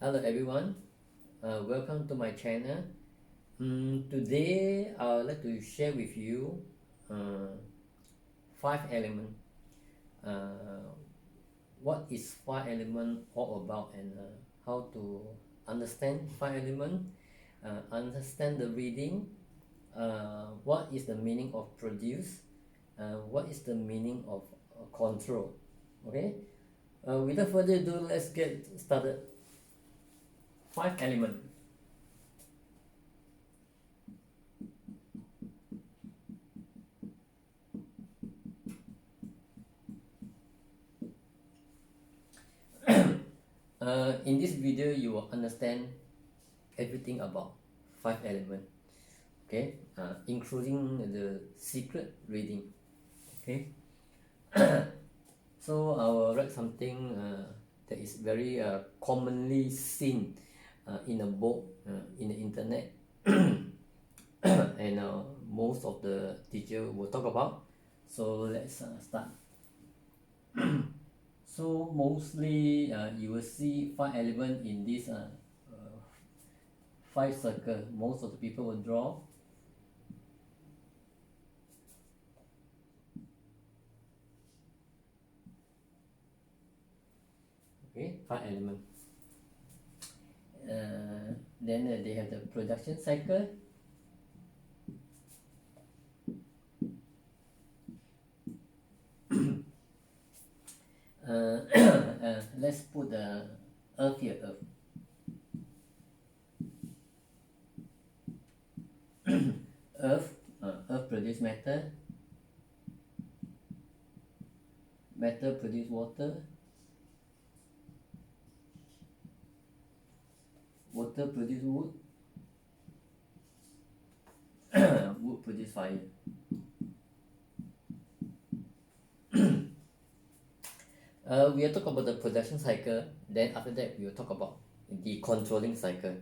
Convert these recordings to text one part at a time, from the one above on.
Hello everyone, welcome to my channel. Today I would like to share with you five elements. Uh, what is five element all about and how to understand five element, understand the reading, what is the meaning of produce, what is the meaning of control. Okay, without further ado, let's get started. Five element. In this video, you will understand everything about five elements, okay, including the secret reading, okay. So I will write something that is very commonly seen in a book, in the internet, and most of the teacher will talk about. So let's start. So mostly you will see five elements in this five circle. Most of the people will draw. Okay, five elements. Then they have the production cycle. Let's put the earth here. Earth produce matter. Matter produce water. Water produce wood. Wood produce fire. We will talk about the production cycle. Then after that, we will talk about the controlling cycle.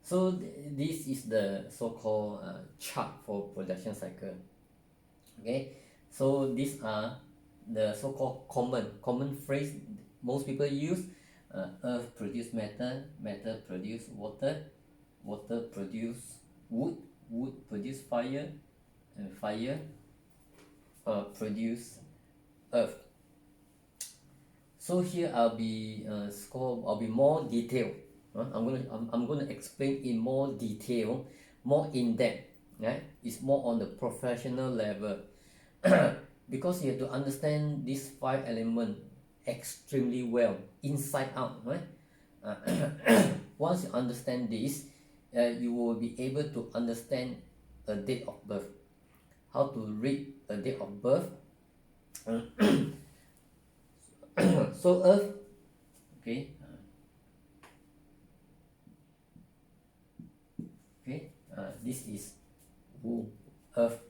So this is the so-called chart for production cycle. Okay, so these are the so-called common phrase most people use. Earth produce matter, matter produce water, water produce wood, wood produce fire, and fire produce earth. So here I'll be more detailed. I'm gonna explain in more detail, more in depth. Right? It's more on the professional level. Because you have to understand these five elements extremely well, inside out, right? Once you understand this, you will be able to understand a date of birth, how to read a date of birth. So Earth, okay, this is who, Earth,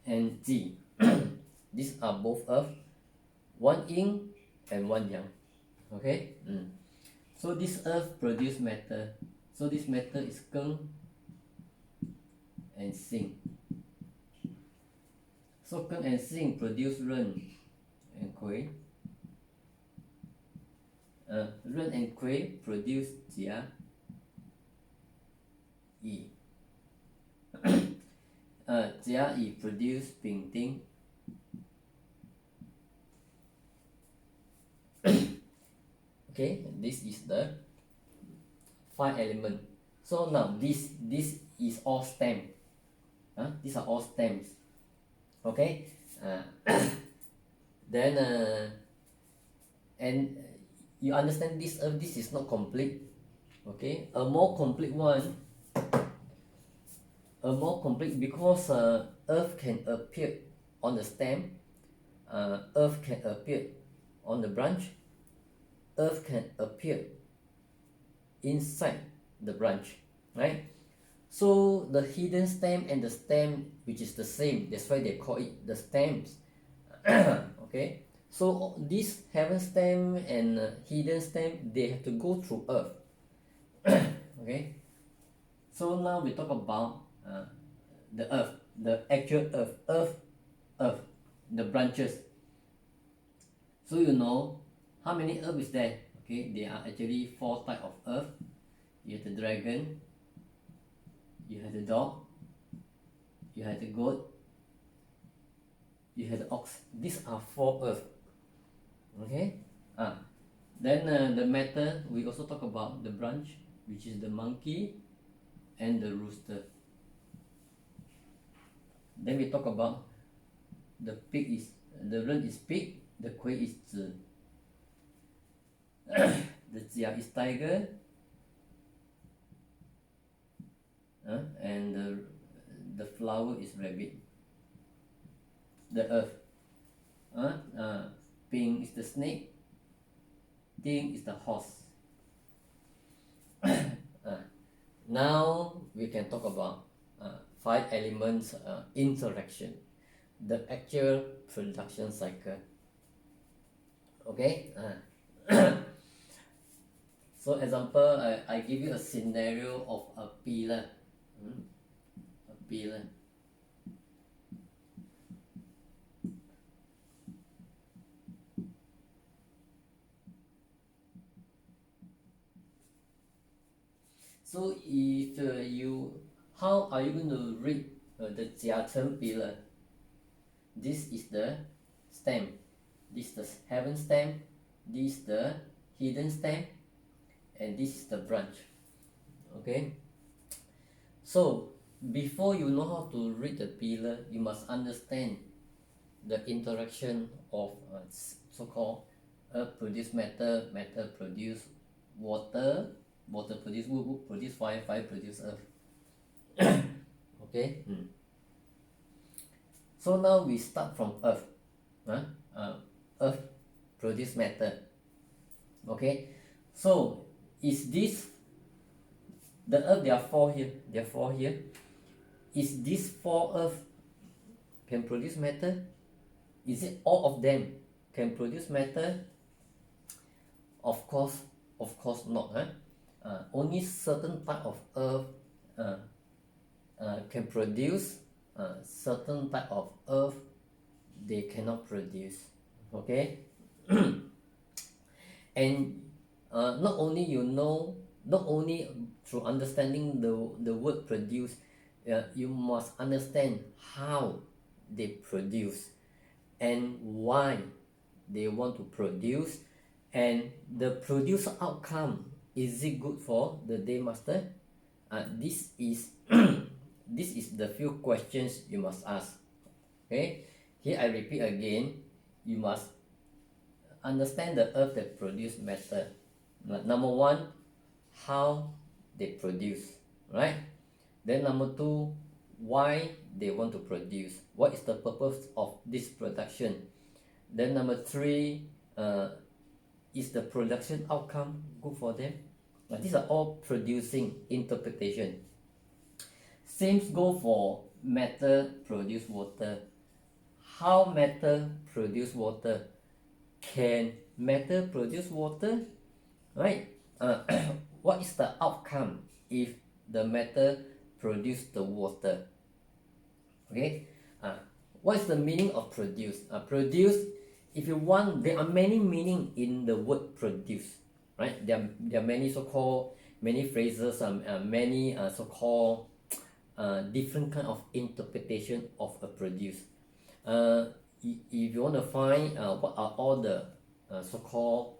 and Z. These are both Earth, one yin and one yang. Okay, so this Earth produce matter. So this matter is Keng and Sing. So Keng and Sing produce Ren and Kui. Ren and Kui produce Jia Yi. Jia Yi produce Ping Ting. Okay, this is the five element. So now this is all stem. These are all stems. Okay. Then and you understand this Earth. This is not complete. Okay, a more complete one. A more complete because Earth can appear on the stem. Earth can appear on the branch. Earth can appear inside the branch, right? So the hidden stem and the stem, which is the same, that's why they call it the stems. Okay, so this heaven stem and hidden stem, they have to go through Earth. Okay, so now we talk about the Earth, the actual Earth, the branches. So you know how many earth is there? Okay, there are actually 4 types of earth. You have the dragon, you have the dog, you have the goat, you have the ox. These are 4 earth. Okay. Then the matter, we also talk about the branch, which is the monkey and the rooster. Then we talk about the ren is pig, the kui is zi, the jia is tiger, and the flower is rabbit. The earth, ping is the snake, ting is the horse. Now we can talk about 5 elements interaction, the actual production cycle. Okay. So example, I give you a scenario of a pillar. A pillar. So if how are you going to read the jiachen pillar? This is the stem, this is the heaven stem, this is the hidden stem, and this is the branch. Okay. So before you know how to read the pillar, you must understand the interaction of so-called earth produce matter, matter produce water, water produce wood, wood produce fire, fire produce earth. Okay. So now we start from earth. Earth produce matter. Okay. So is this the earth? There are 4 here. There are 4 here. Is this 4 earth can produce matter? Is it all of them can produce matter? Of course not. Only certain type of earth can produce. Certain type of earth they cannot produce. Okay. And not only not only through understanding the word produce, you must understand how they produce and why they want to produce, and the produce outcome, is it good for the day master? This is this is the few questions you must ask. Okay. Here I repeat again, you must understand the earth that produce matter. Number 1, how they produce, right? Then number 2, why they want to produce, what is the purpose of this production. Then number 3, is the production outcome good for them? These are all producing interpretation. Same go for matter produce water. How matter produce water? Can matter produce water? Right? What is the outcome if the matter produce the water? Okay. What is the meaning of produce? Produce, if you want, there are many meaning in the word produce. Right? There are many so-called, many phrases, many so-called different kind of interpretation of a produce. If you want to find what are all the so-called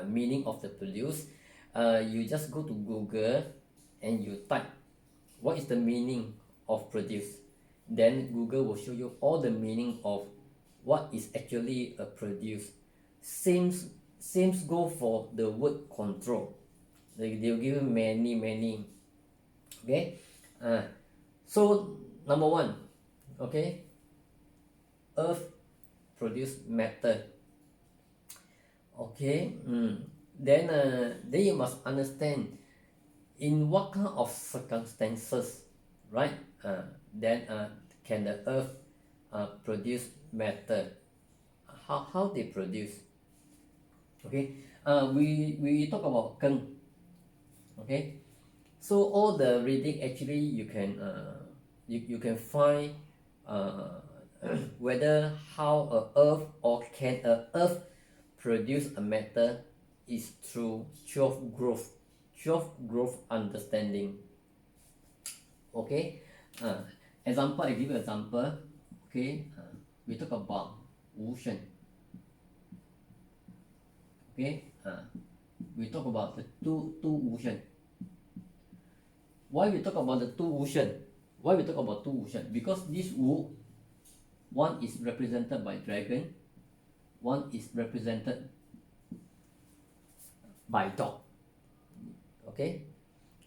meaning of the produce, you just go to Google and you type what is the meaning of produce. Then Google will show you all the meaning of what is actually a produce. Same go for the word control. They'll give you many. Okay. So number 1, okay, earth produce matter. Okay. Then you must understand in what kind of circumstances, right? Then can the earth produce matter? How they produce? Okay. We talk about Keng. Okay. So all the reading actually you can you can find whether how a earth or can a earth produce a matter is through 12 growth understanding. Okay, example, I give you example. Okay, we talk about 无限. Okay, we talk about the two 无限. Why we talk about the 2 无限? Why we talk about 2 无限? Because this wu, one is represented by dragon, one is represented by dog. Okay,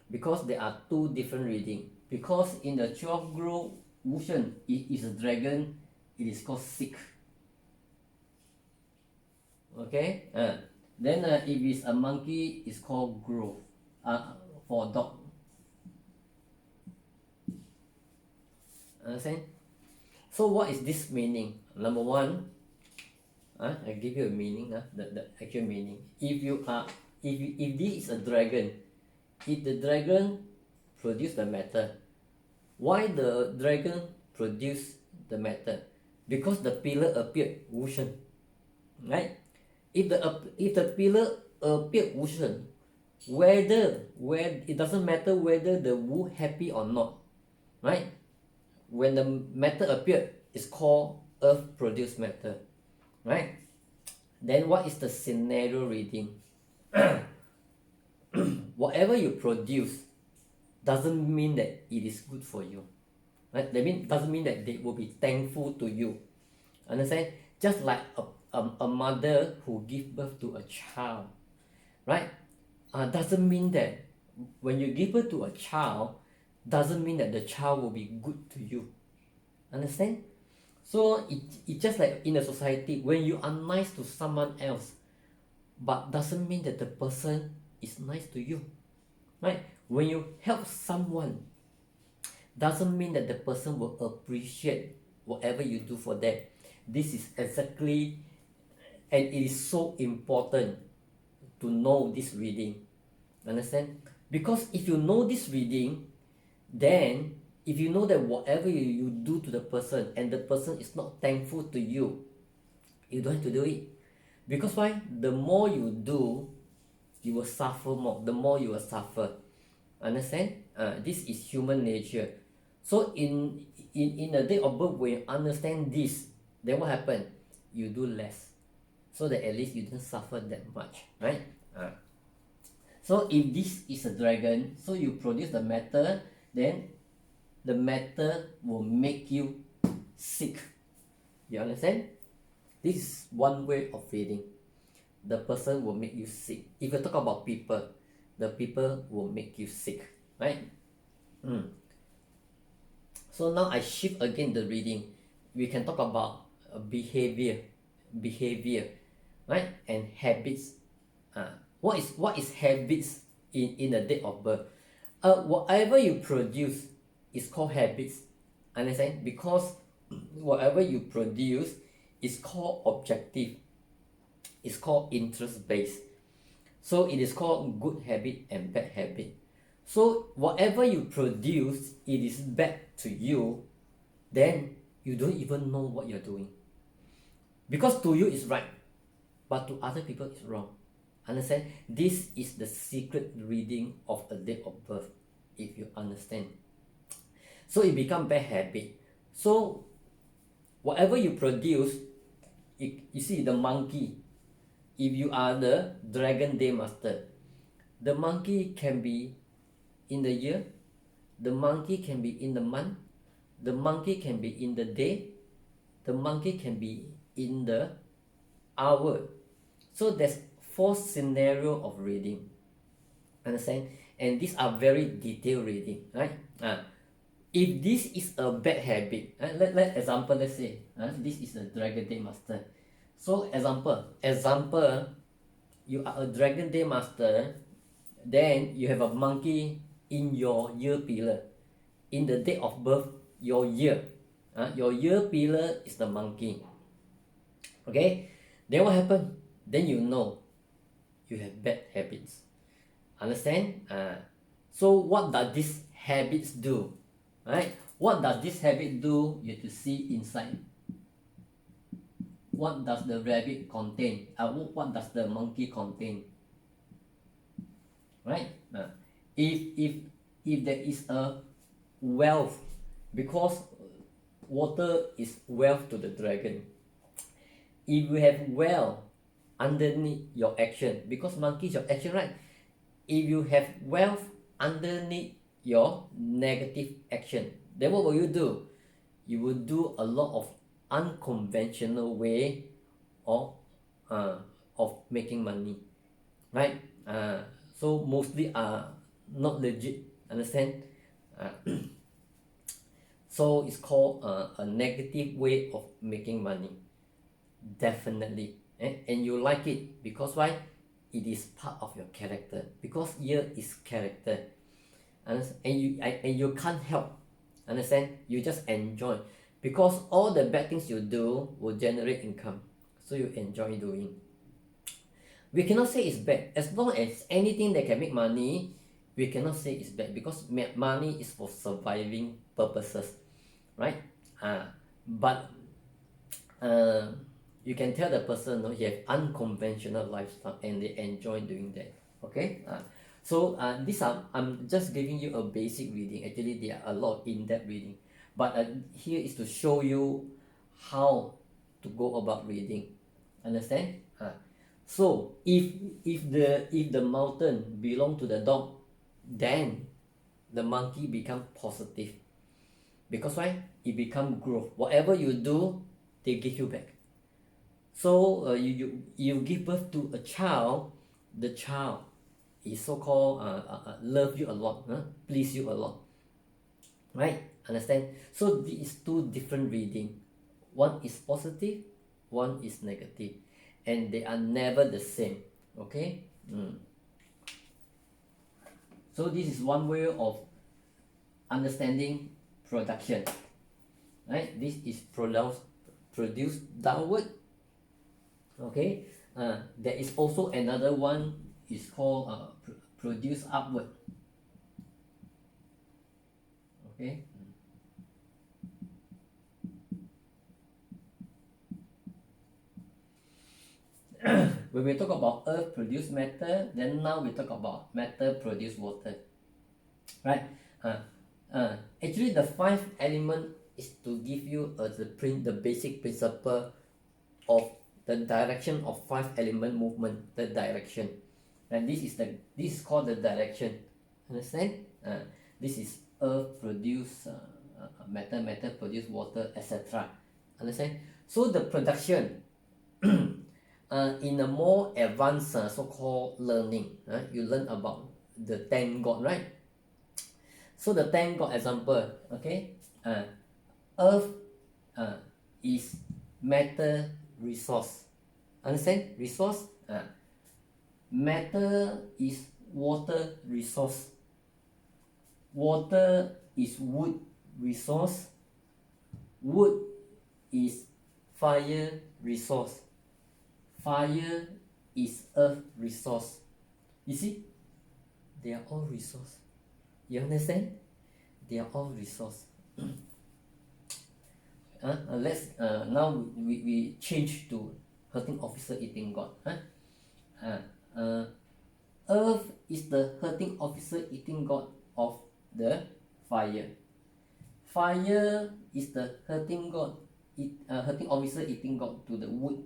because there are 2 different reading. Because in the 12 growth 无限, it is a dragon, it is called sick. Okay, then if it's a monkey, it's called growth. For dog. Understand? So what is this meaning? Number one, I give you a meaning, the actual meaning. If this is a dragon, if the dragon produce the matter, why the dragon produce the matter? Because the pillar appeared 无限, right? If the pillar appeared 无限, it doesn't matter whether the wu happy or not, right? When the matter appeared, it's called earth produced matter, right? Then what is the scenario reading? Whatever you produce doesn't mean that it is good for you, right? Doesn't mean that they will be thankful to you. Understand? Just like a mother who give birth to a child, right? Doesn't mean that when you give birth to a child, doesn't mean that the child will be good to you. Understand? So it's just like in a society, when you are nice to someone else, but doesn't mean that the person is nice to you, right? When you help someone, doesn't mean that the person will appreciate whatever you do for them. This is exactly, and it is so important to know this reading. Understand? Because if you know this reading, then if you know that whatever you do to the person and the person is not thankful to you, you don't have to do it. Because why? The more you do, you will suffer more. The more you will suffer. Understand? This is human nature. So in the day of birth, when you understand this, then what happens? You do less, so that at least you don't suffer that much, right? So if this is a dragon, so you produce the matter, then the matter will make you sick. You understand? This is one way of reading. The person will make you sick. If you talk about people, the people will make you sick, right? So now I shift again the reading. We can talk about behavior, right? And habits. What is habits in the date of birth? Whatever you produce is called habits. Understand? Because whatever you produce is called objective. It's called interest based. So it is called good habit and bad habit. So whatever you produce, it is bad to you, then you don't even know what you're doing. Because to you it's right, but to other people it's wrong. Understand? This is the secret reading of a date of birth, if you understand. So it becomes bad habit. So whatever you produce, you see the monkey. If you are the Dragon Day Master, the monkey can be in the year, the monkey can be in the month, the monkey can be in the day, the monkey can be in the hour. So there's 4 scenarios of reading. Understand? And these are very detailed reading, right? If this is a bad habit, let example, let's say this is a Dragon Day Master. So example, you are a Dragon Day Master, then you have a monkey in your year pillar. In the date of birth, your year pillar is the monkey. Okay, then what happened? Then you know you have bad habits. Understand? So what does these habits do? Right? What does this habit do? You have to see inside. what does the rabbit contain? What does the monkey contain? Right? If there is a wealth, because water is wealth to the dragon. If you have wealth underneath your action, because monkey is your action, right? If you have wealth underneath your negative action, then what will you do? You will do a lot of unconventional way of making money, right? So mostly are not legit, understand? So it's called a negative way of making money, definitely. And you like it because why? It is part of your character, because here is character. And you can't help, understand? You just enjoy, because all the bad things you do will generate income, so you enjoy doing. We cannot say it's bad. As long as anything that can make money, we cannot say it's bad, because money is for surviving purposes, right? But you can tell the person, no, he have unconventional lifestyle and they enjoy doing that. Okay. So these are, I'm just giving you a basic reading. Actually, there are a lot of in-depth reading, but here is to show you how to go about reading. Understand? So if the mountain belong to the dog, then the monkey become positive, because why? It become growth. Whatever you do, they give you back. So you give birth to a child, the child is so-called love you a lot, please you a lot, right? Understand? So these two different reading. One is positive, one is negative, and they are never the same. Okay. So this is one way of understanding production, right? This is produced downward. Okay. There is also another one, is called produce upward. Okay. When we talk about earth produce matter, then now we talk about matter produce water, right? Actually, the five element is to give you the basic principle of the direction of five element movement, the direction, and this is called the direction. Understand? This is earth produce matter, matter produce water, etc. Understand? So the production in a more advanced so-called learning, you learn about the 10 God, right? So the 10 God example, okay? Earth is matter resource. Understand? Resource. Matter is water resource. Water is wood resource. Wood is fire resource. Fire is earth resource. You see, they are all resource. You understand? They are all resource. Let's now we change to hurting officer eating God. Earth is the hurting officer eating God of the fire. Fire is the hurting God, hurting officer eating God to the wood.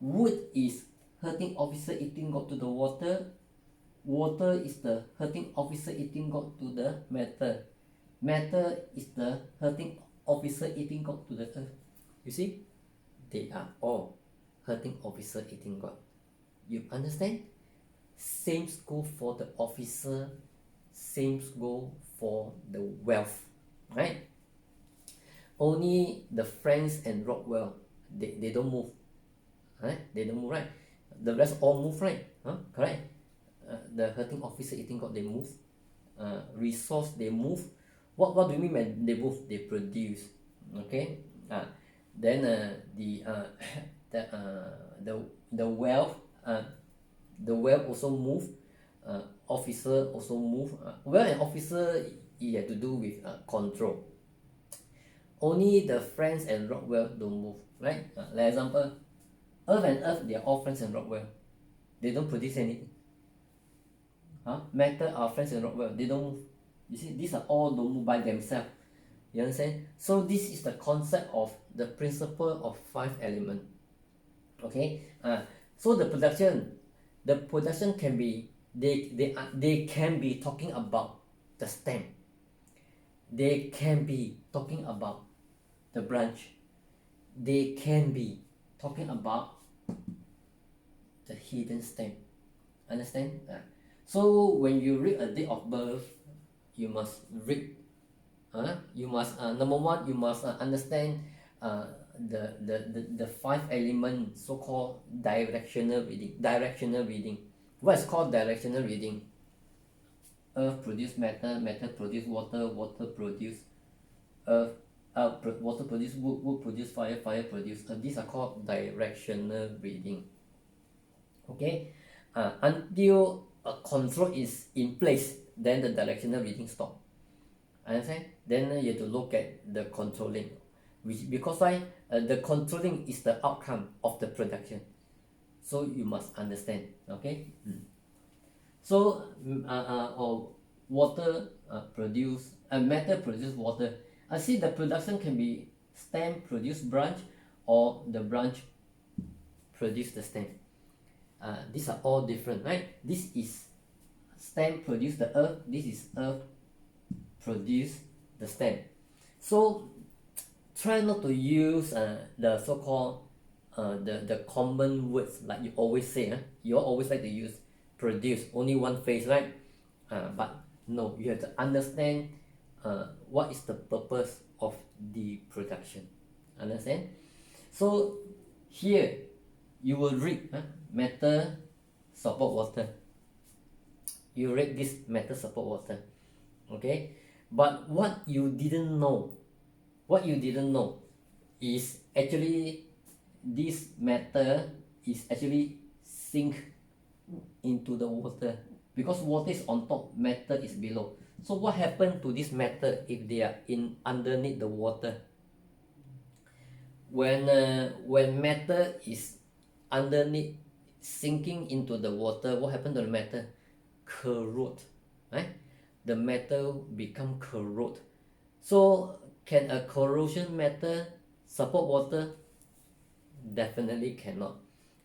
Wood is hurting officer eating God to the water. Water is the hurting officer eating God to the matter. Matter is the hurting officer eating God to the earth. You see, they are all hurting officer eating God. You understand? Same goal for the officer, same goal for the wealth, right? Only the Friends and Rockwell, they don't move, right? They don't move, right? The rest all move, right? Correct? The hurting officer eating God, they move. Resource, they move. What do you mean when they move? They produce. Okay. Then the wealth, the wealth also move. Officer also move. Wealth and officer, you have to do with control. Only the Friends and Rockwell don't move, right? Like example, Earth and Earth, they are all friends in Rockwell. They don't produce anything. Matter are friends in Rockwell. They don't move. You see, these are all don't move by themselves. You understand? So this is the concept of the principle of 5 elements. Okay. So the production can be they can be talking about the stem. They can be talking about the branch. They can be talking about the hidden stem. Understand? So when you read a date of birth, you must read. You must number one, you must understand the 5 elements, so-called directional reading. Directional reading. What is called directional reading? Earth produce matter, matter produce water, water produce earth, water produce wood, wood produce fire, fire produce these are called directional reading. Okay. Until a control is in place, then the directional reading stop. Understand? Then you have to look at the controlling, because why? The controlling is the outcome of the production, so you must understand. Okay. So water produce matter produce water. I see the production can be stem produce branch, or the branch produce the stem. These are all different, right? This is stem produce the earth. This is earth produce the stem. So try not to use the so-called the common words like you always say. You always like to use produce, only one phase, right? But no, you have to understand what is the purpose of the production. Understand? So here you will read matter support water. You read this matter support water. Okay. But what you didn't know is actually this matter is actually sink into the water, because water is on top, matter is below. So what happened to this matter if they are in underneath the water? When matter is underneath, sinking into the water, what happened to the matter? Corrode, right? The metal become corrode. So can a corrosion matter support water? Definitely cannot,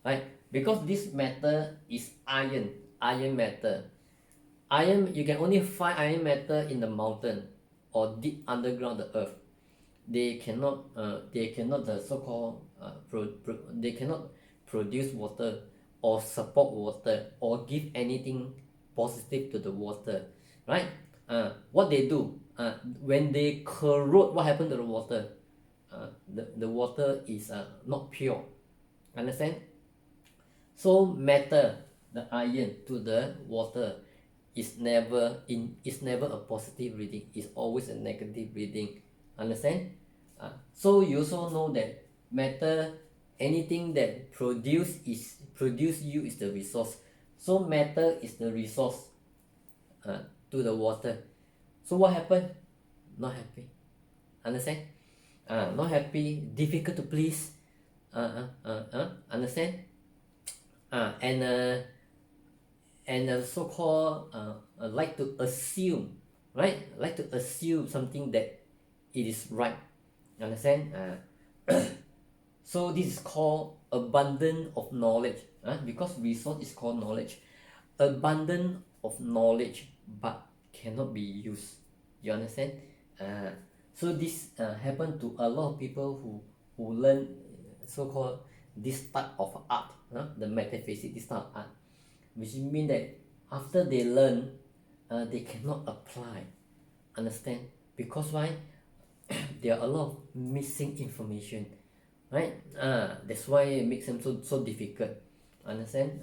right? Because this matter is iron matter. You can only find iron matter in the mountain or deep underground the earth. They cannot the so-called they cannot produce water or support water or give anything positive to the water, right? What they do, when they corrode, what happened to the water? The water is not pure. Understand? So matter, the iron to the water is never a positive reading. It's always a negative reading. Understand? So you also know that matter, anything that produce you is the resource. So matter is the resource to the water. So what happened? Not happy. Understand? Not happy, difficult to please. Understand? And so-called like to assume, right? Like to assume something that it is right. Understand? So this is called abundance of knowledge. Because resource is called knowledge. Abundance of knowledge, but cannot be used. You understand? So this happened to a lot of people who learn so-called this type of art, the metaphysics, this type of art, which means that after they learn, they cannot apply. Understand? Because why? There are a lot of missing information, right? That's why it makes them so difficult. Understand?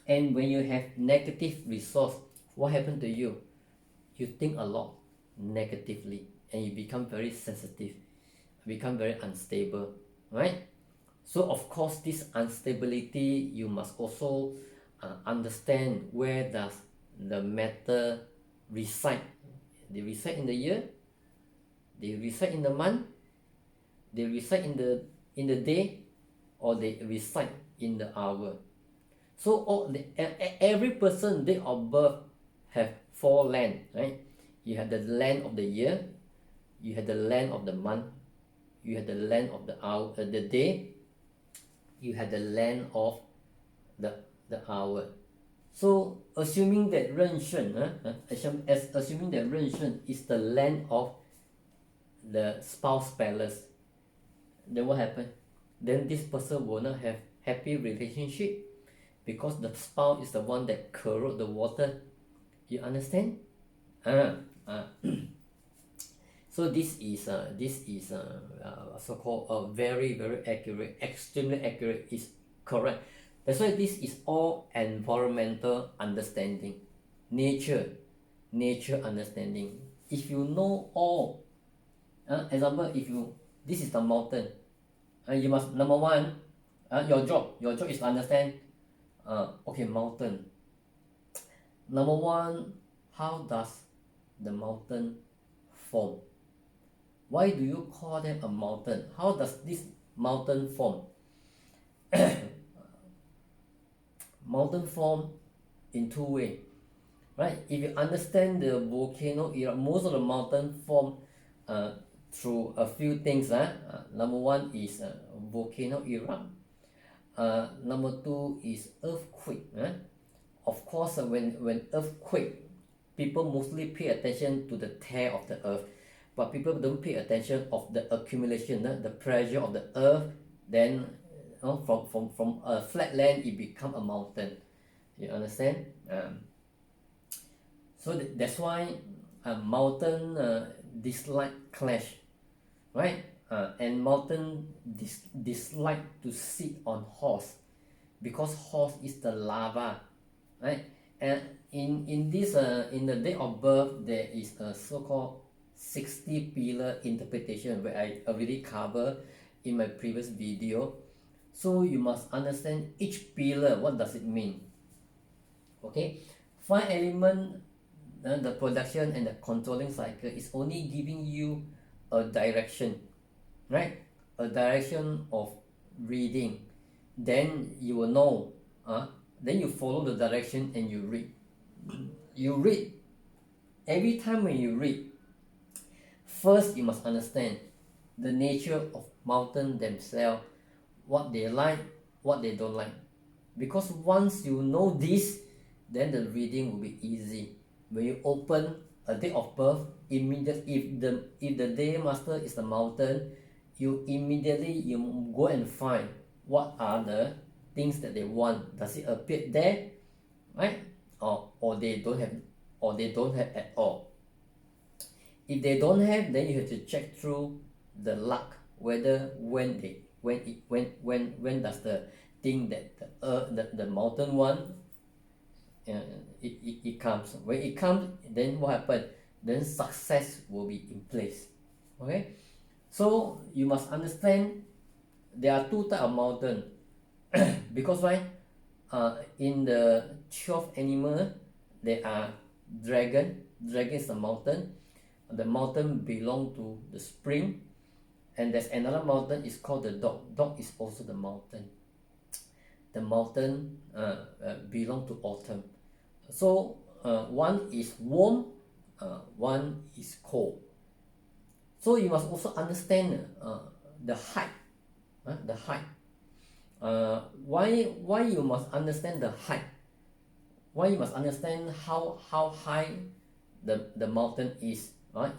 And when you have negative resource, what happened to you? You think a lot negatively, and you become very sensitive, become very unstable, right? So of course, this instability, you must also understand where does the matter reside. They reside in the year, they reside in the month, they reside in the day or they reside in the hour. So every person date of birth have 4 land, right? You have the land of the year, you have the land of the month, you have the land of the hour, the day, you have the land of the hour. So assuming that 壬申, assuming that 壬申 is the land of the spouse palace, then what happened? Then this person will not have happy relationship because the spouse is the one that corrode the water. You understand? So this is so-called a very accurate, extremely accurate, is correct. That's why this is all environmental understanding, nature understanding. If you know all, example, if you, this is the mountain, you must, number one, your job is to understand, okay, mountain. Number one, how does the mountain form? Why do you call them a mountain? How does this mountain form? Mountain form in 2 ways, right? If you understand the volcano era, most of the mountain form through a few things. Number one is volcano erupt. Number two is earthquake. Of course, when earthquake, people mostly pay attention to the tear of the earth, but people don't pay attention of the accumulation, the pressure of the earth. Then from a flat land, it become a mountain. You understand? So that's why a mountain dislike clash, right? And mountain dislike to sit on horse, because horse is the lava, right? And in this in the date of birth, there is a so-called 60 pillar interpretation, where I already covered in my previous video. So you must understand each pillar, what does it mean. Okay, 5 element, the production and the controlling cycle is only giving you a direction, right? A direction of reading. Then you will know, then you follow the direction and you read. You read. Every time when you read, first you must understand the nature of mountain themselves, what they like, what they don't like. Because once you know this, then the reading will be easy. When you open a date of birth, if the day master is the mountain, you immediately go and find what are the things that they want. Does it appear there, right? Or they don't have at all. If they don't have, then you have to check through the luck, whether when does the thing that the mountain want, it comes. When it comes, then what happens? Then success will be in place. Okay, so you must understand there are 2 types of mountain. Because why? In the 12 animal, there are dragon. Dragon is the mountain. The mountain belong to the spring. And there's another mountain is called the dog. Dog is also the mountain. The mountain belong to autumn. So one is warm, one is cold. So you must also understand the height. The height. Why you must understand the height? Why you must understand how high the mountain is, right?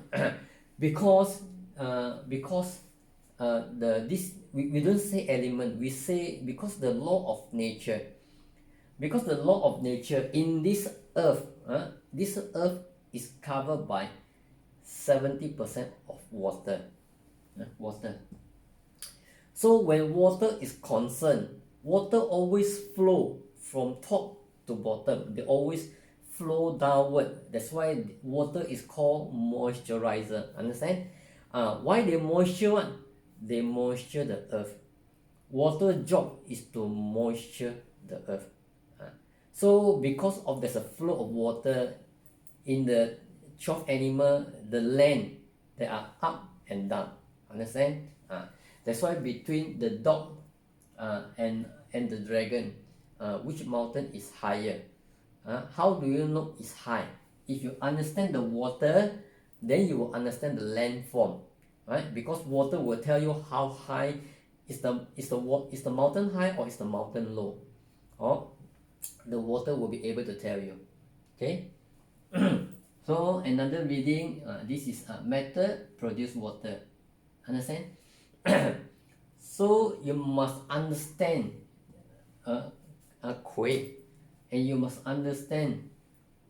because we don't say element, we say because the law of nature. Because the law of nature in this earth is covered by 70% of water. So when water is concerned, water always flow from top to bottom. They always flow downward. That's why water is called moisturizer. Understand? Why they moisture? They moisture the earth. Water job is to moisture the earth. So because of there's a flow of water in the 12 animal, the land, they are up and down. Understand? That's why between the dog and the dragon, which mountain is higher? How do you know it's high? If you understand the water, then you will understand the landform, right? Because water will tell you how high is the mountain high or is the mountain low, or the water will be able to tell you. Okay. So another reading, this is matter produce water. Understand? So you must understand a quail, and you must understand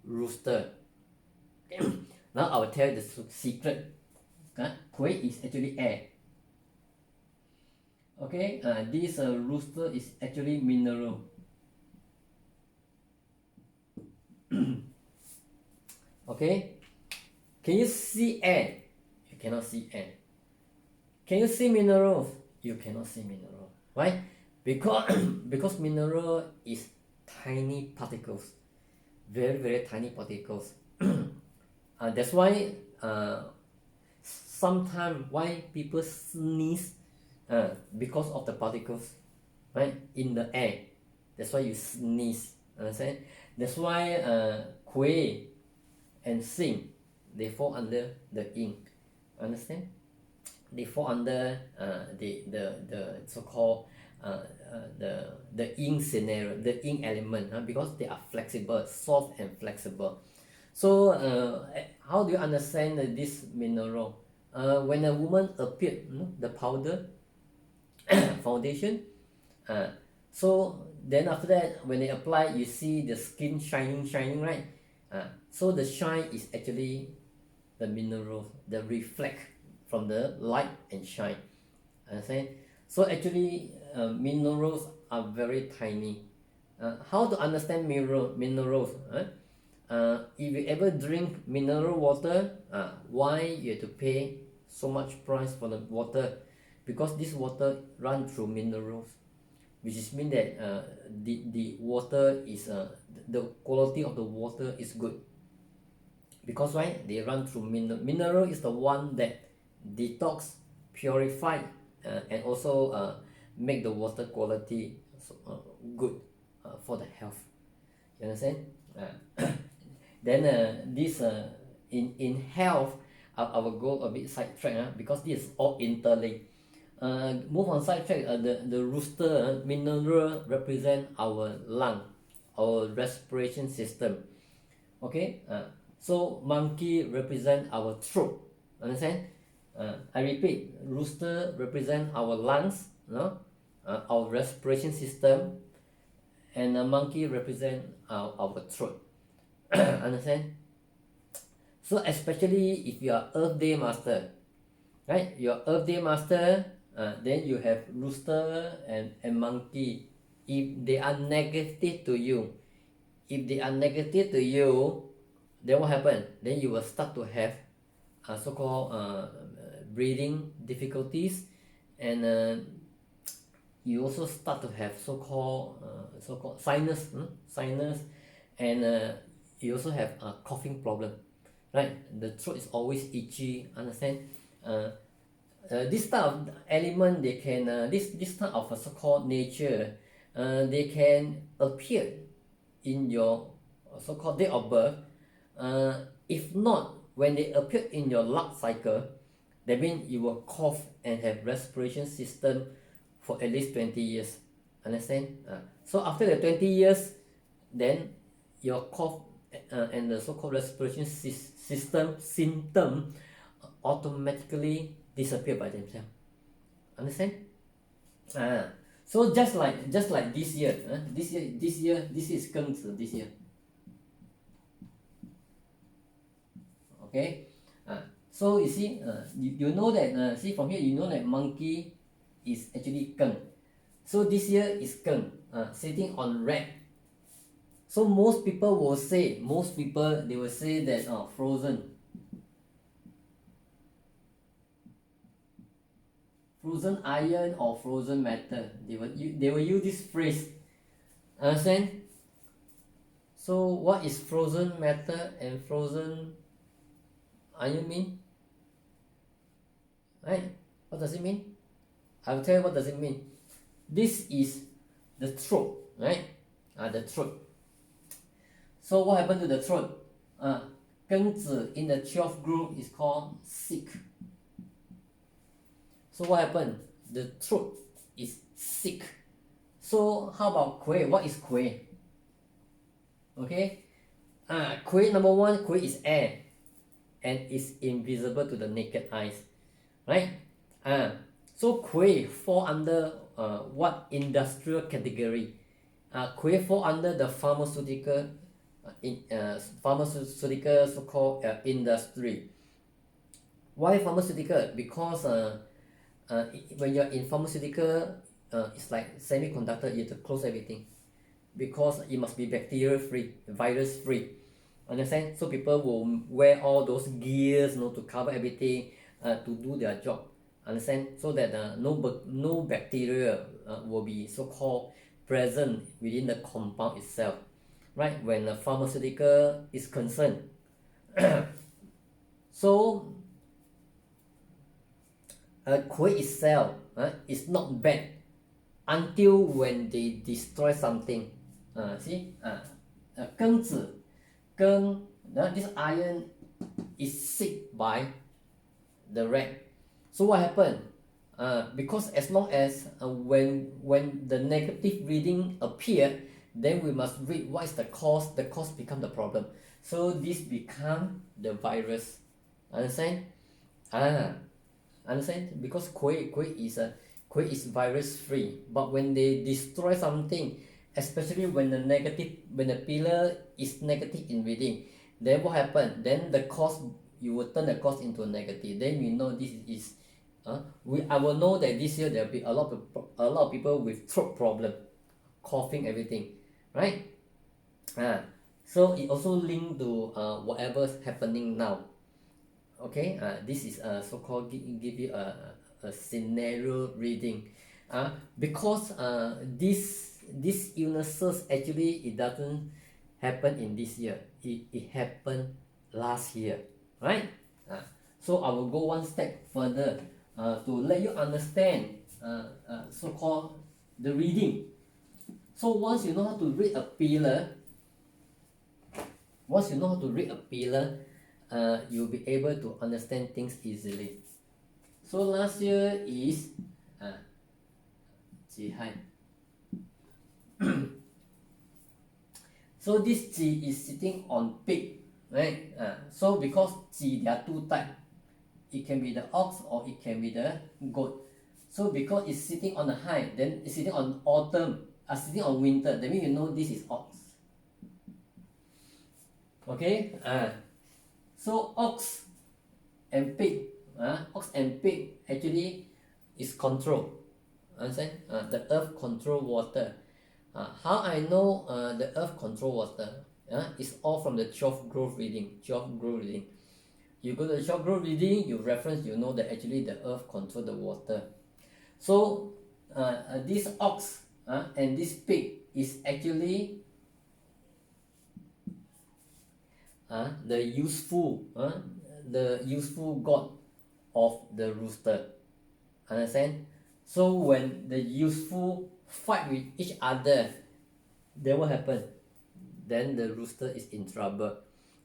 rooster. Now I will tell you the secret. Quail is actually air. Okay, this rooster is actually mineral. Okay, can you see air? You cannot see air. Can you see minerals? You cannot see mineral. Why? Because because mineral is tiny particles, very tiny particles. That's why sometimes why people sneeze, because of the particles, right, in the air. That's why you sneeze. Understand? That's why quail and sing, they fall under the ink. Understand? They fall under the so-called the ink scenario, the ink element, because they are flexible, soft and flexible. So how do you understand this mineral? When a woman appeared, the powder foundation, so then after that when they apply, you see the skin shining, right? So the shine is actually the minerals, the reflect from the light and shine. Understand? So actually minerals are very tiny. How to understand minerals? If you ever drink mineral water, why you have to pay so much price for the water? Because this water run through minerals, which is mean that the water is the quality of the water is good. Because why? They run through mineral is the one that detox, purify, and also make the water quality good for the health. You understand? Then this in health, I will go a bit sidetrack, because this is all interlinked. Move on sidetrack. The rooster mineral represent our lung, our respiration system. Okay. So monkey represent our throat. Understand? I repeat, rooster represent our lungs, our respiration system, and a monkey represent our throat. Understand? So especially if you are Earth Day Master, right? Your Earth Day Master, then you have rooster and monkey. If they are negative to you, then what happen? Then you will start to have so-called breathing difficulties, and you also start to have so-called sinus, and you also have a coughing problem, right? The throat is always itchy. Understand? This type of element, they can this type of so-called nature, they can appear in your so-called date of birth. If not, when they appear in your luck cycle, that means you will cough and have respiration system for at least 20 years. Understand? So after the 20 years, then your cough and the so-called respiration system symptom automatically disappear by themselves. Understand? So just like this year, this is 庚子 this year. Okay. So you see, you know that see from here, you know that monkey is actually 庚. So this year is 庚, sitting on red. So most people will say that frozen iron or frozen metal. They will use this phrase. Understand? So what is frozen metal and frozen iron mean? Right? What does it mean? I will tell you what does it mean. This is the throat, right? The throat. So what happened to the throat? 庚子 in the 12th group is called sick. So what happened? The throat is sick. So how about Kui? What is Kui? Okay, Kui number one, Kui is air and is invisible to the naked eyes, right? So Kui fall under what industrial category? Kui fall under the pharmaceutical pharmaceutical so-called industry. Why pharmaceutical? Because when you're in pharmaceutical, it's like semiconductor, you have to close everything because it must be bacteria free, virus free. Understand? So people will wear all those gears, to cover everything, to do their job. Understand? So that no bacteria will be so-called present within the compound itself. Right? When the pharmaceutical is concerned. So Kui itself is not bad until when they destroy something. See? 庚子 this iron is sick by the rat. So what happened? Because as long as when the negative reading appear, then we must read what is the cause. The cause become the problem. So this become the virus. Understand? Understand? Because Kui is virus free. But when they destroy something, especially when the pillar is negative in reading, then what happened? Then the cause, you will turn the cause into a negative. Then we know this is I will know that this year there will be a lot of people with throat problem, coughing, everything, right? So it also linked to whatever's happening now. Okay, this is so-called give you a scenario reading. Because these illnesses actually it doesn't happen in this year. It happened last year, right? So I will go one step further to let you understand so-called the reading. So once you know how to read a pillar, you'll be able to understand things easily. So last year is 己亥. So this 己 is sitting on pig, right? So because 己 there are two types. It can be the ox or it can be the goat. So because it's sitting on the high, then it's sitting on autumn, sitting on winter, that means you know this is ox. Okay? So ox and pig actually is control. Understand? The earth control water. How I know the earth control water? It's all from the 12th growth reading. You go to the 12th growth reading, you reference, you know that actually the earth control the water. So this ox and this pig is actually the useful god of the rooster. Understand? So when the useful fight with each other, then what happen? Then the rooster is in trouble.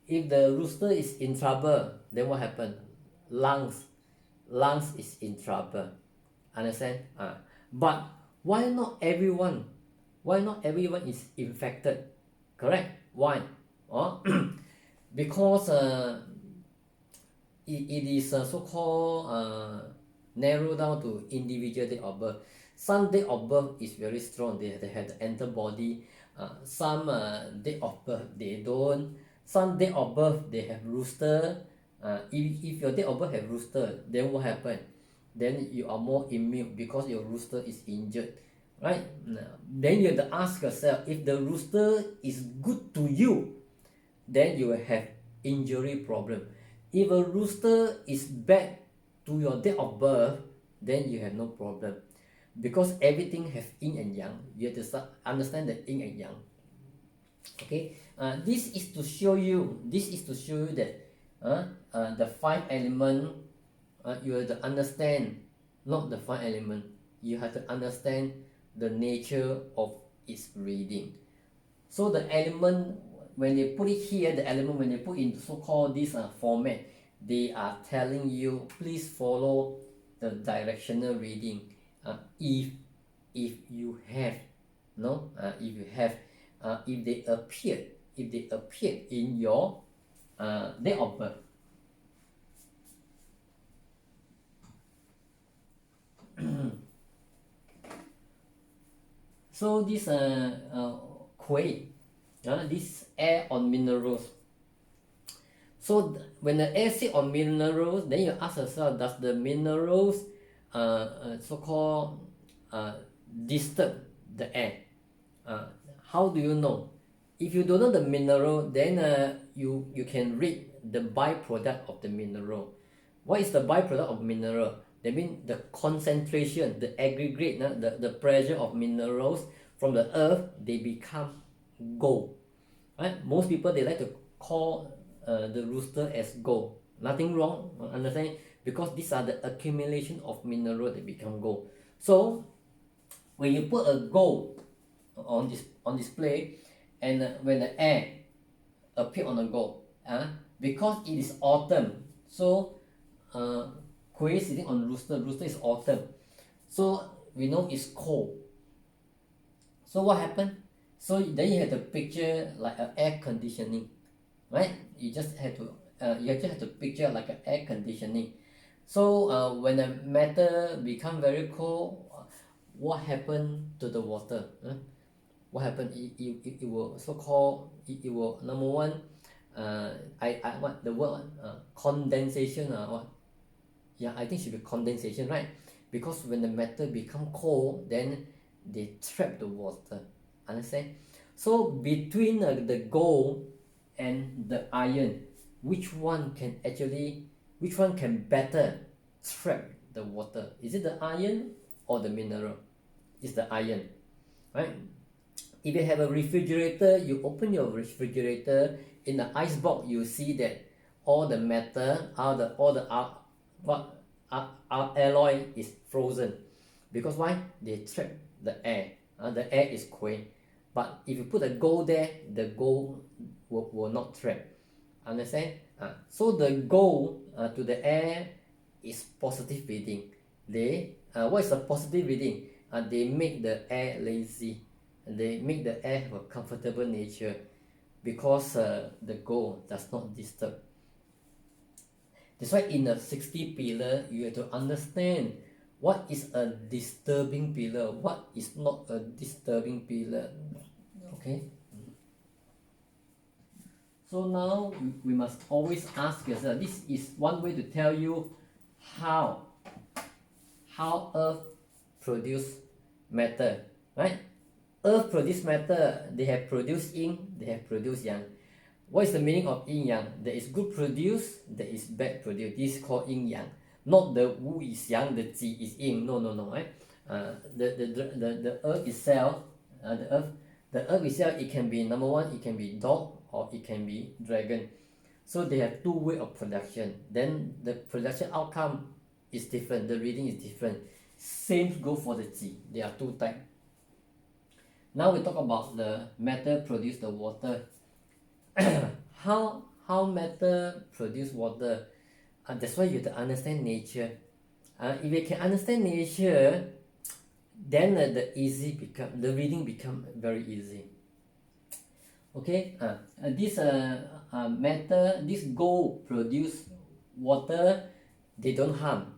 If the rooster is in trouble, then what happen? Lungs is in trouble. Understand? But why not everyone is infected? Correct? Why? Because it is so-called narrowed down to individual date of birth. Some date of birth is very strong, they have the antibody. Some date of birth they don't. Some date of birth they have rooster. If your date of birth have rooster, then what happen? Then you are more immune because your rooster is injured, right? Then you have to ask yourself, if the rooster is good to you, then you will have injury problem. If a rooster is bad to your date of birth, then you have no problem, because everything have yin and yang. You have to start understand the yin and yang. Okay, this is to show you that the five element, you have to understand, not the five element. you have to understand the nature of its reading. So the element, when they put it here, the element when they put in so-called this format, they are telling you please follow the directional reading. If you have no if you have if they appeared in your date of birth. So this quay, this air on minerals. So when the air sit on minerals, then you ask yourself, does the minerals so-called disturb the air? How do you know? If you don't know the mineral, then you can read the byproduct of the mineral. What is the byproduct of mineral? That means the concentration, the aggregate, the pressure of minerals from the earth, they become gold. Right? Most people, they like to call the rooster as gold. Nothing wrong, understand? Because these are the accumulation of mineral that become gold. So when you put a gold on display, and when the air appear on the gold, because it is autumn, so quail sitting on rooster is autumn, so we know it's cold. So what happened? So then you have to picture like an air conditioning, right? You just have to picture like an air conditioning. So when the matter become very cold, what happened to the water? What happened? It will so-called, it will, number one, I what the word, condensation, what? Yeah, I think it should be condensation, right? Because when the metal become cold, then they trap the water. Understand? So between the gold and the iron, which one can better trap the water? Is it the iron or the mineral? It's the iron, right? If you have a refrigerator, you open your refrigerator, in the ice box you see that all the metal, alloy is frozen. Because why? They trap the air. The air is cold. But if you put the gold there, the gold will not trap. Understand? So the gold to the air is positive reading. What is a positive reading? They make the air lazy. They make the air have a comfortable nature, because the gold does not disturb. That's why in a 60 pillar, you have to understand what is a disturbing pillar, what is not a disturbing pillar. Okay. So now we must always ask yourself. This is one way to tell you how Earth produce matter, right? Earth produce matter. They have produced yin, they have produced yang. What is the meaning of yin yang? There is good produce, there is bad produce. This is called yin yang. Not the wu is yang, the zi is yin. No, right? The earth itself, the earth itself, it can be, number one, it can be dog or it can be dragon. So they have two way of production. Then the production outcome is different. The reading is different. Same go for the zi. There are two types. Now we talk about the matter produce the water. How matter produce water? That's why you have to understand nature. If you can understand nature, then the reading become very easy. Okay, this matter, this gold produce water, they don't harm.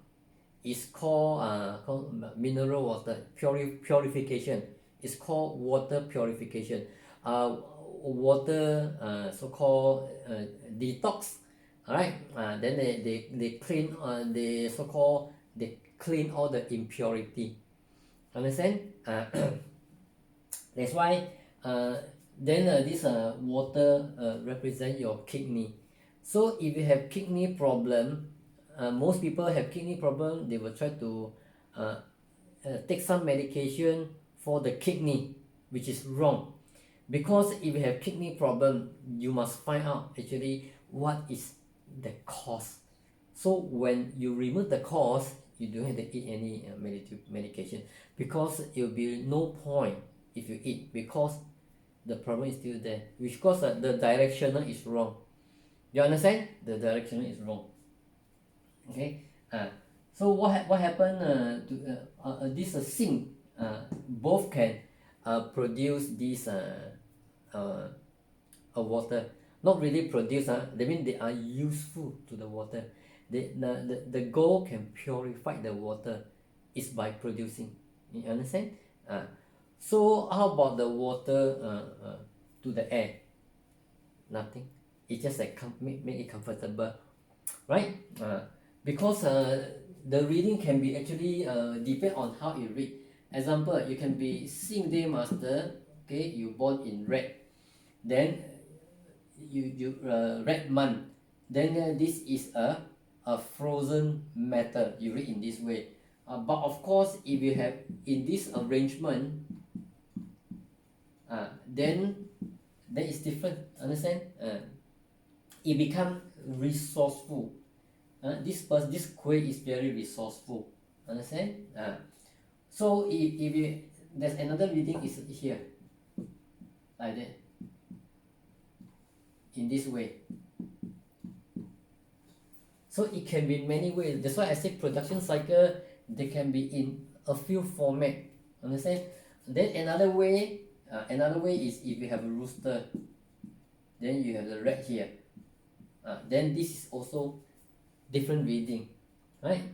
It's called mineral water purification. It's called water purification. Water so-called detox. Alright, then they clean, they so-called, they clean all the impurity. Understand? That's why then this water represent your kidney. So if you have kidney problem, most people have kidney problem, they will try to take some medication for the kidney, which is wrong. Because if you have kidney problem, you must find out actually what is the cause. So when you remove the cause, you don't have to eat any medication, because it will be no point if you eat, because the problem is still there, because the directional is wrong. You understand? The directional is wrong. Okay. So what happened this sink both can produce this water. Not really produce, that means they are useful to the water. The goal can purify the water is by producing. You understand? So how about the water to the air? Nothing. It just like make it comfortable, right? Because the reading can be actually depend on how you read. Example, you can be Sing Day Master. Okay, you born in red, then you red month, then this is a frozen matter, you read in this way. But of course, if you have in this arrangement, then it's different. Understand? It become resourceful. This quay is very resourceful. Understand? So if you, there's another reading is here, like that, in this way. So it can be many ways. That's why I say production cycle, they can be in a few format. Understand? Then another way is if you have a rooster, then you have the red here. Then this is also different reading, right?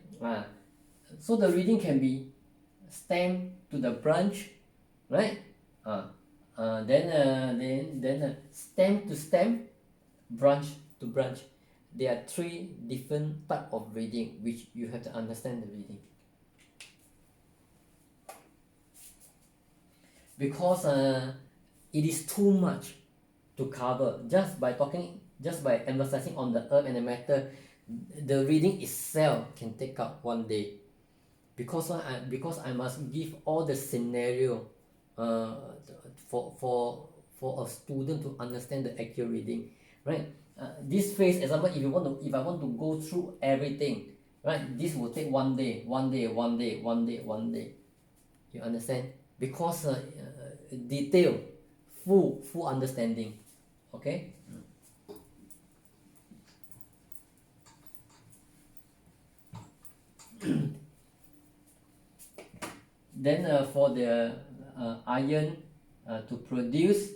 So the reading can be stem to the branch, right? Then stem to stem, branch to branch. There are three different type of reading which you have to understand the reading. Because it is too much to cover just by emphasizing on the earth and the matter. The reading itself can take up one day, because I must give all the scenario for a student to understand the accurate reading, right? This phrase, example, if I want to go through everything, right, this will take one day. You understand? Because detail, full understanding. Okay. Then for the iron to produce,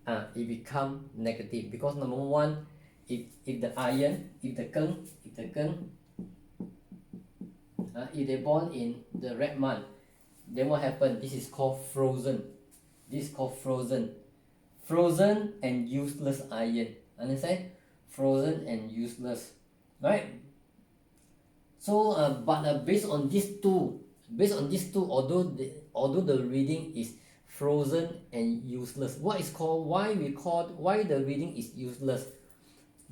it become negative, because number one, if the iron, if they born in the red month, then what happened? This is called frozen. Frozen and useless iron. Understand? Frozen and useless, right? So but based on these two, although the reading is frozen and useless, why the reading is useless?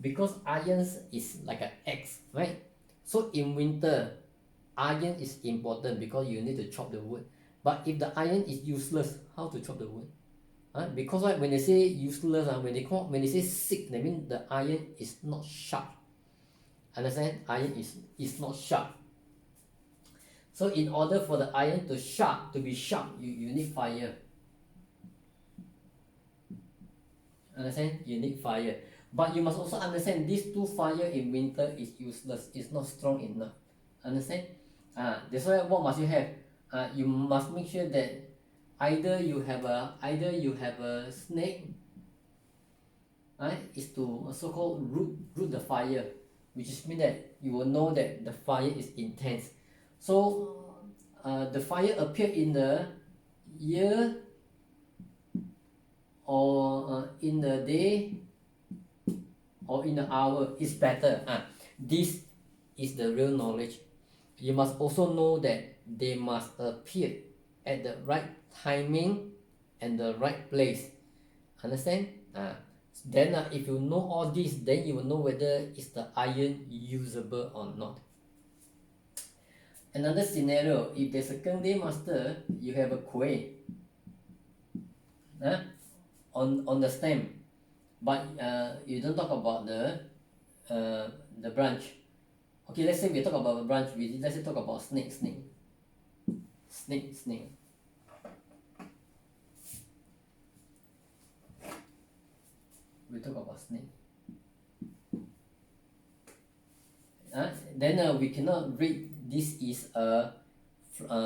Because iron is like an X, right? So in winter, iron is important because you need to chop the wood. But if the iron is useless, how to chop the wood? Because when they say useless, when they say sick, that means the iron is not sharp. Understand? Iron is not sharp. So in order for the iron to be sharp, you need fire. Understand? You need fire. But you must also understand these two fire in winter is useless. It's not strong enough. Understand? That's why what must you have? You must make sure that either you have a snake, right? Is to so-called root the fire, which is mean that you will know that the fire is intense. So the fire appear in the year or in the day or in the hour is better. This is the real knowledge. You must also know that they must appear at the right timing and the right place. Understand? Then if you know all this, then you will know whether is the iron usable or not. Another scenario, if there's a Day Master, you have a kueh on the stem, but you don't talk about the branch. Okay, let's say we talk about a branch. Let's say talk about snake. We talk about snake. Then we cannot read this is a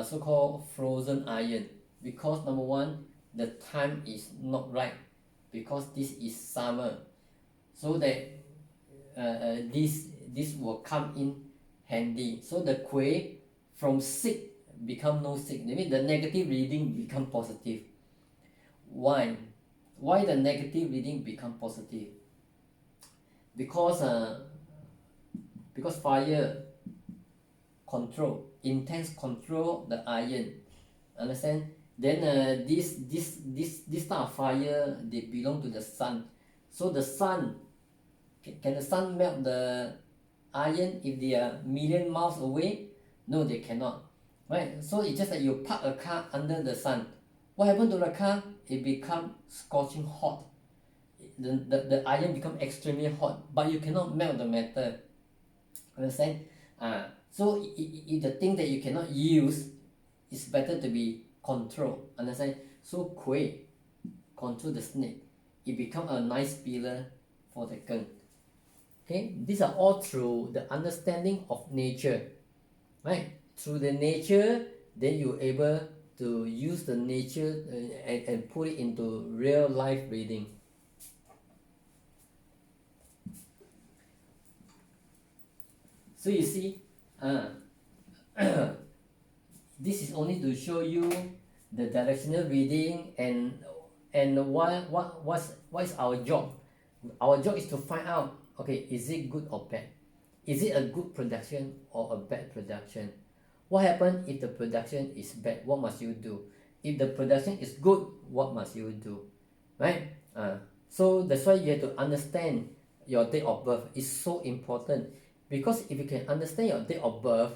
so-called frozen iron, because number one, the time is not right, because this is summer, so that this will come in handy. So the quay from sick become no sick. That means the negative reading become positive. Why the negative reading become positive? Because fire intense control the iron, understand? Then this type of fire, they belong to the sun. So the sun, can the sun melt the iron if they are million miles away? No, they cannot, right? So it's just like you park a car under the sun. What happened to the car? It become scorching hot. The iron become extremely hot, but you cannot melt the metal, understand? So if the thing that you cannot use, it's better to be controlled, understand? So quay control the snake, it become a nice pillar for the gun. Okay, these are all through the understanding of nature, right? Through the nature, then you're able to use the nature and put it into real life reading. So you see, this is only to show you the directional reading and what is our job. Our job is to find out, okay, is it good or bad? Is it a good production or a bad production? What happens if the production is bad? What must you do? If the production is good, what must you do? Right? So that's why you have to understand your date of birth is so important, because if you can understand your date of birth,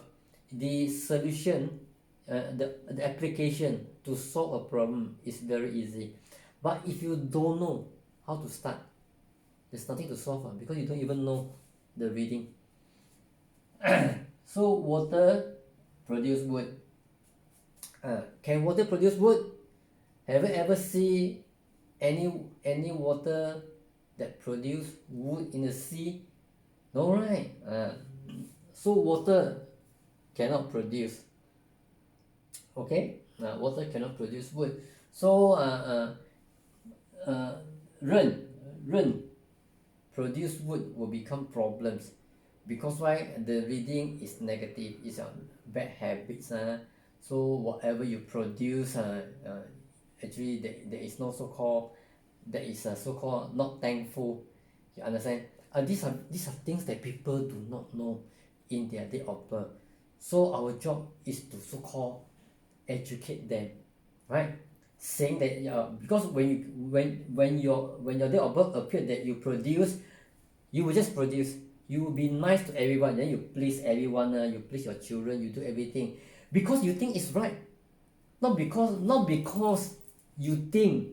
the solution, the application to solve a problem is very easy. But if you don't know how to start, there's nothing to solve, because you don't even know the reading. So water produce wood. Can water produce wood? Have you ever seen any water that produce wood in the sea? No, right? So water cannot produce. Okay, water cannot produce wood. So rain produce wood will become problems, because why? The reading is negative, it's a bad habits. So whatever you produce, actually there is no so-called, that is so-called not thankful, you understand? These are things that people do not know in their date of birth. So our job is to so-called educate them, right? Saying that because when your date of birth appeared that you produce, you will just produce, you will be nice to everyone, then you please everyone, you please your children, you do everything because you think it's right, not because you think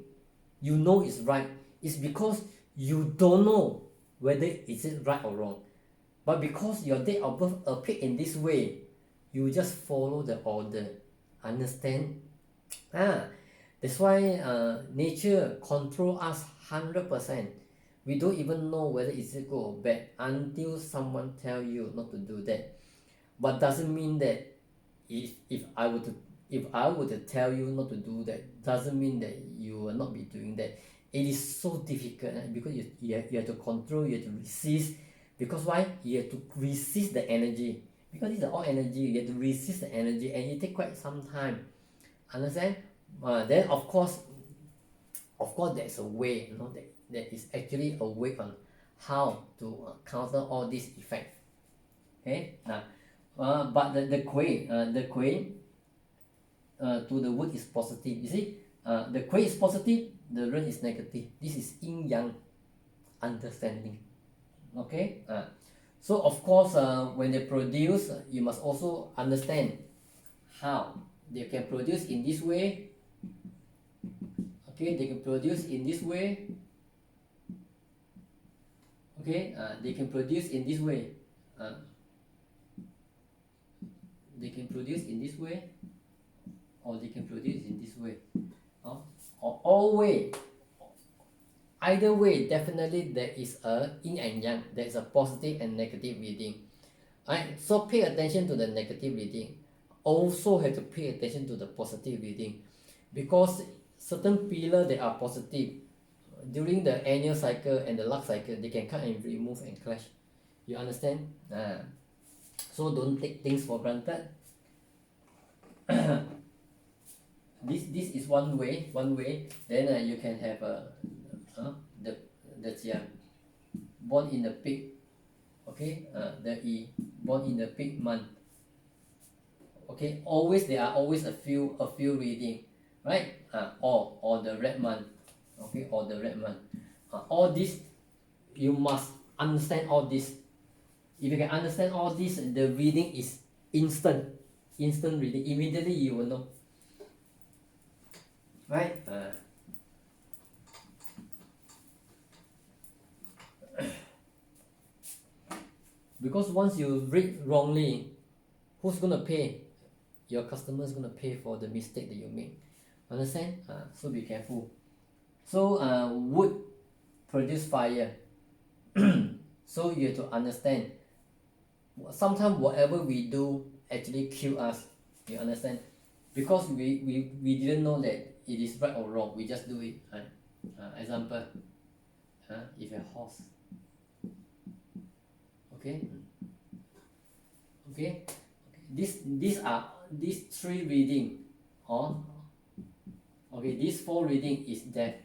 you know it's right. It's because you don't know whether is it right or wrong, but because your date of birth appeared in this way, you just follow the order, understand? That's why nature control us 100%. We don't even know whether it's good or bad until someone tell you not to do that. But doesn't mean that if I were to tell you not to do that, doesn't mean that you will not be doing that. It is so difficult, because you have to control, you have to resist. Because why? You have to resist the energy, because these are all energy. You have to resist the energy, and it take quite some time, understand? Then of course there's a way, that is actually a way on how to counter all these effects. Okay, but the quay to the wood is positive. You see, the quay is positive, the rain is negative. This is yin yang understanding. Okay, so of course when they produce, you must also understand how they can produce in this way. Okay, they can produce in this way. Okay, they can produce in this way. they can produce in this way, or they can produce in this way, or all way. Either way, definitely there is a yin and yang, there is a positive and negative reading. Right? So pay attention to the negative reading. Also have to pay attention to the positive reading, because certain pillar that are positive during the annual cycle and the luck cycle, they can come and remove and clash. You understand? So don't take things for granted. This is one way. Then you can have the born in the pig. Okay, the born in the pig month. Okay, always there are always a few reading, right? Or the red month. Okay, or the red month. All this you must understand all this. If you can understand all this, the reading is instant reading. Immediately you will know, right? Because once you read wrongly, who's gonna pay? Your customer is gonna pay for the mistake that you make. Understand? So be careful. So wood produce fire. So you have to understand. Sometimes whatever we do actually kill us. You understand? Because we didn't know that it is right or wrong. We just do it. Example. If a horse. Okay. These three reading, this 4 reading is death.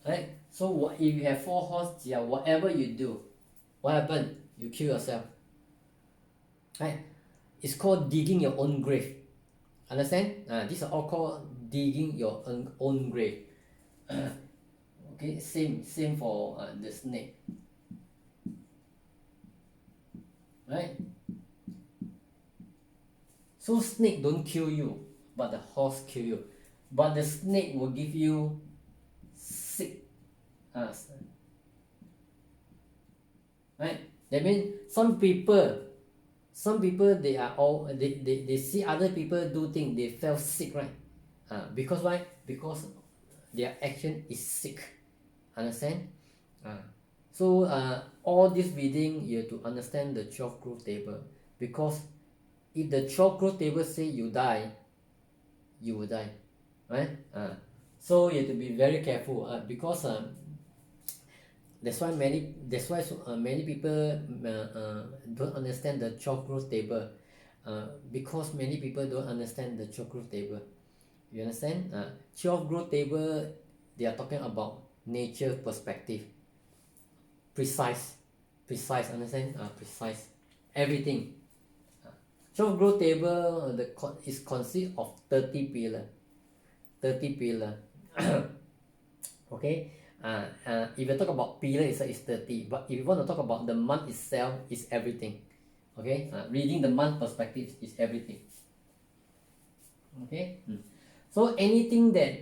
Right? So if you have 4 horse, whatever you do, what happen? You kill yourself. Right? It's called digging your own grave. Understand? These are all called digging your own grave. Okay, same for the snake. Right? So snake don't kill you, but the horse kill you. But the snake will give you sick. Right? That means some people they see other people do things, they feel sick, right? Because why? Because their action is sick. Understand? So all this reading, you have to understand the 12 growth table, because if the 12 growth table say you die, you will die, right? So you have to be very careful, because that's why many people don't understand the 12 growth table, because many people don't understand the 12 growth table. You understand? 12 growth table, they are talking about nature perspective. Precise, understand? Precise, everything. 12 growth table is consist of 30 pillar. Okay. If you talk about pillar itself is 30, but if you want to talk about the month itself, is everything. Okay. Reading the month perspective is everything. Okay. So anything that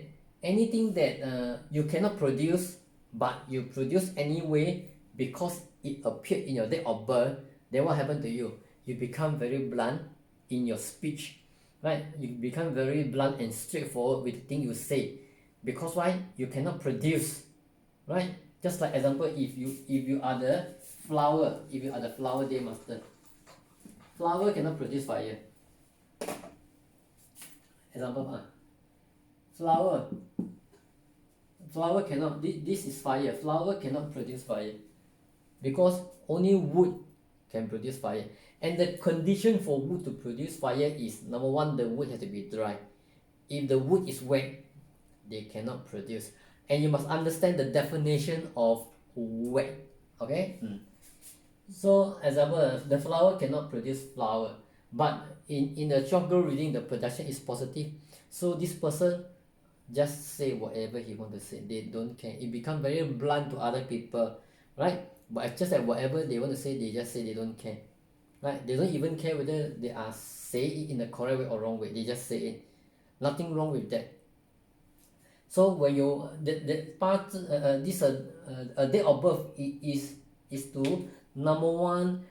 you cannot produce, but you produce anyway because it appeared in your date of birth, then what happened to you? You become very blunt in your speech, right? You become very blunt and straightforward with the thing you say, because why? You cannot produce, right? Just like example, if you are the flower, if you are the flower day master, flower cannot produce fire. Example, flower cannot. This is fire. Flower cannot produce fire, because only wood can produce fire. And the condition for wood to produce fire is, number one, the wood has to be dry. If the wood is wet, they cannot produce. And you must understand the definition of wet. Okay. So example, the flower cannot produce flower, but in the chakra reading, the production is positive. So this person just say whatever he want to say. They don't care. It become very blunt to other people, right? But it's just that whatever they want to say, they just say. They don't care, right? They don't even care whether they are saying it in the correct way or wrong way. They just say it. Nothing wrong with that. So when you that part this a date of birth is to, number one,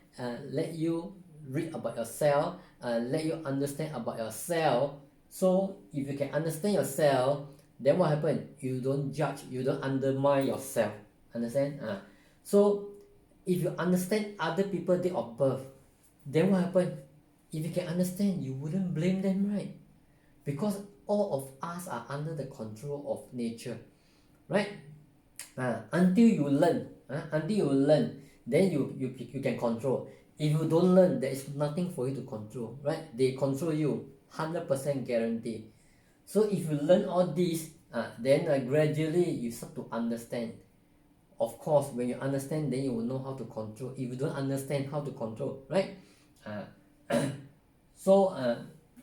let you read about yourself, let you understand about yourself. So if you can understand yourself, then what happen? You don't judge, you don't undermine yourself. Understand? So if you understand other people date of birth, then what happen? If you can understand, you wouldn't blame them, right? Because all of us are under the control of nature, right? Until you learn, then you can control. If you don't learn, there is nothing for you to control, right? They control you 100% guarantee. So if you learn all this, then gradually you start to understand. Of course, when you understand, then you will know how to control. If you don't understand how to control, right? So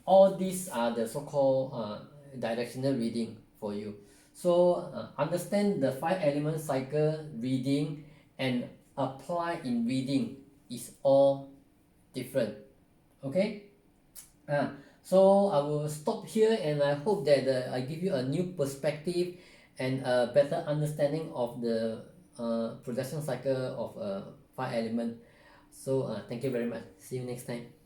all these are the so-called directional reading for you. So understand the 5 element cycle reading and apply in reading is all different. Okay. So I will stop here, and I hope that I give you a new perspective and a better understanding of the production cycle of 5 element. So thank you very much. See you next time.